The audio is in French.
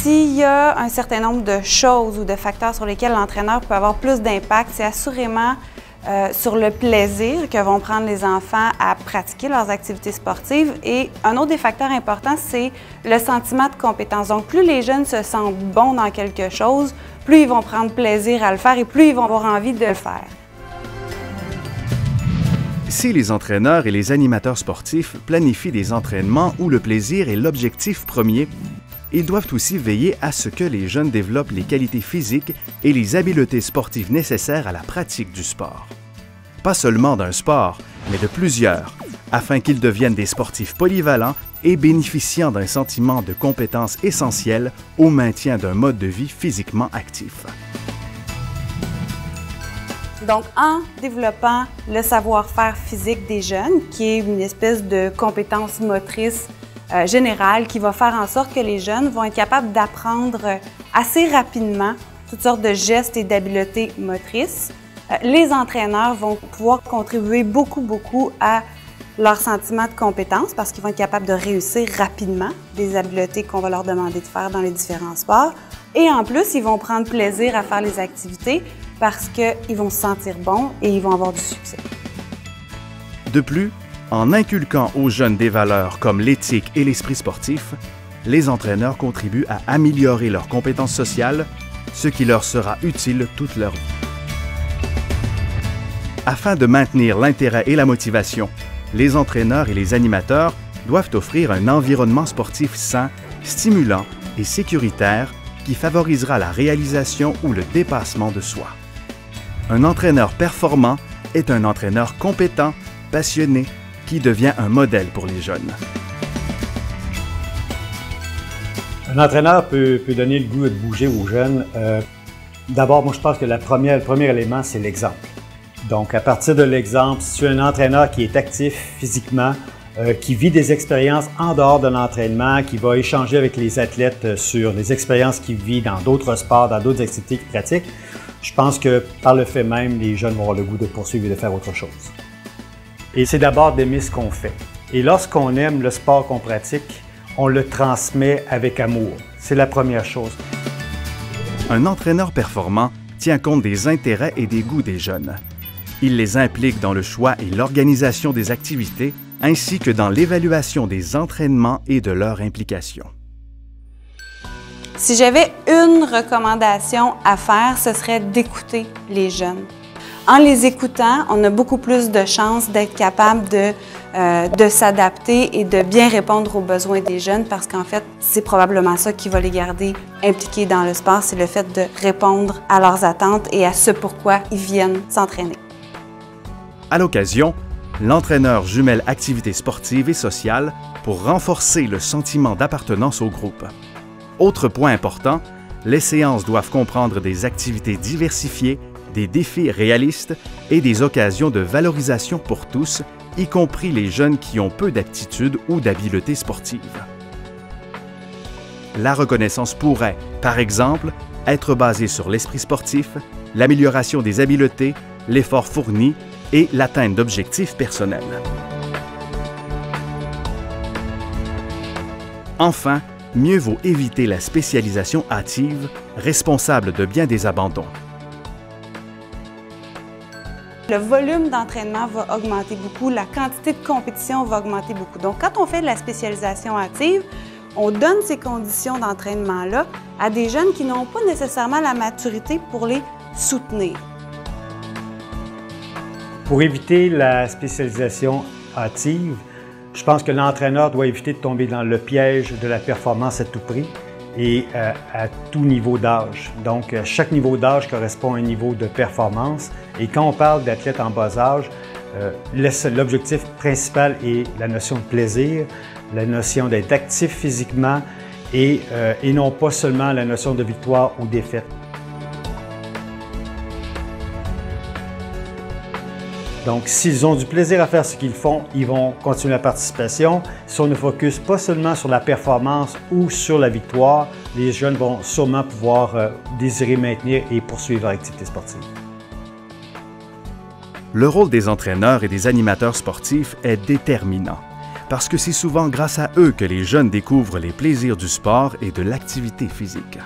S'il y a un certain nombre de choses ou de facteurs sur lesquels l'entraîneur peut avoir plus d'impact, c'est assurément sur le plaisir que vont prendre les enfants à pratiquer leurs activités sportives. Et un autre des facteurs importants, c'est le sentiment de compétence. Donc, plus les jeunes se sentent bons dans quelque chose, plus ils vont prendre plaisir à le faire et plus ils vont avoir envie de le faire. Si les entraîneurs et les animateurs sportifs planifient des entraînements où le plaisir est l'objectif premier, ils doivent aussi veiller à ce que les jeunes développent les qualités physiques et les habiletés sportives nécessaires à la pratique du sport. Pas seulement d'un sport, mais de plusieurs, afin qu'ils deviennent des sportifs polyvalents et bénéficiant d'un sentiment de compétence essentielle au maintien d'un mode de vie physiquement actif. Donc, en développant le savoir-faire physique des jeunes, qui est une espèce de compétence motrice générale qui va faire en sorte que les jeunes vont être capables d'apprendre assez rapidement toutes sortes de gestes et d'habiletés motrices. Les entraîneurs vont pouvoir contribuer beaucoup à leur sentiment de compétence parce qu'ils vont être capables de réussir rapidement des habiletés qu'on va leur demander de faire dans les différents sports. Et en plus, ils vont prendre plaisir à faire les activités parce qu'ils vont se sentir bons et ils vont avoir du succès. De plus, en inculquant aux jeunes des valeurs comme l'éthique et l'esprit sportif, les entraîneurs contribuent à améliorer leurs compétences sociales, ce qui leur sera utile toute leur vie. Afin de maintenir l'intérêt et la motivation, les entraîneurs et les animateurs doivent offrir un environnement sportif sain, stimulant et sécuritaire qui favorisera la réalisation ou le dépassement de soi. Un entraîneur performant est un entraîneur compétent, passionné, qui devient un modèle pour les jeunes. Un entraîneur peut donner le goût de bouger aux jeunes. D'abord, moi je pense que le premier élément, c'est l'exemple. Donc, à partir de l'exemple, si tu es un entraîneur qui est actif physiquement, qui vit des expériences en dehors de l'entraînement, qui va échanger avec les athlètes sur les expériences qu'il vit dans d'autres sports, dans d'autres activités qu'il pratique, je pense que par le fait même, les jeunes vont avoir le goût de poursuivre et de faire autre chose. Et c'est d'abord d'aimer ce qu'on fait. Et lorsqu'on aime le sport qu'on pratique, on le transmet avec amour. C'est la première chose. Un entraîneur performant tient compte des intérêts et des goûts des jeunes. Il les implique dans le choix et l'organisation des activités, ainsi que dans l'évaluation des entraînements et de leur implication. Si j'avais une recommandation à faire, ce serait d'écouter les jeunes. En les écoutant, on a beaucoup plus de chances d'être capable de s'adapter et de bien répondre aux besoins des jeunes parce qu'en fait, c'est probablement ça qui va les garder impliqués dans le sport, c'est le fait de répondre à leurs attentes et à ce pourquoi ils viennent s'entraîner. À l'occasion, l'entraîneur jumelle activités sportives et sociales pour renforcer le sentiment d'appartenance au groupe. Autre point important, les séances doivent comprendre des activités diversifiées, des défis réalistes et des occasions de valorisation pour tous, y compris les jeunes qui ont peu d'aptitudes ou d'habiletés sportives. La reconnaissance pourrait, par exemple, être basée sur l'esprit sportif, l'amélioration des habiletés, l'effort fourni et l'atteinte d'objectifs personnels. Enfin, mieux vaut éviter la spécialisation hâtive, responsable de bien des abandons. Le volume d'entraînement va augmenter beaucoup, la quantité de compétition va augmenter beaucoup. Donc, quand on fait de la spécialisation hâtive, on donne ces conditions d'entraînement-là à des jeunes qui n'ont pas nécessairement la maturité pour les soutenir. Pour éviter la spécialisation hâtive, je pense que l'entraîneur doit éviter de tomber dans le piège de la performance à tout prix et à tout niveau d'âge. Donc, chaque niveau d'âge correspond à un niveau de performance. Et quand on parle d'athlètes en bas âge, l'objectif principal est la notion de plaisir, la notion d'être actif physiquement et non pas seulement la notion de victoire ou défaite. Donc, s'ils ont du plaisir à faire ce qu'ils font, ils vont continuer la participation. Si on ne focus pas seulement sur la performance ou sur la victoire, les jeunes vont sûrement pouvoir désirer maintenir et poursuivre leur activité sportive. Le rôle des entraîneurs et des animateurs sportifs est déterminant. parce que c'est souvent grâce à eux que les jeunes découvrent les plaisirs du sport et de l'activité physique.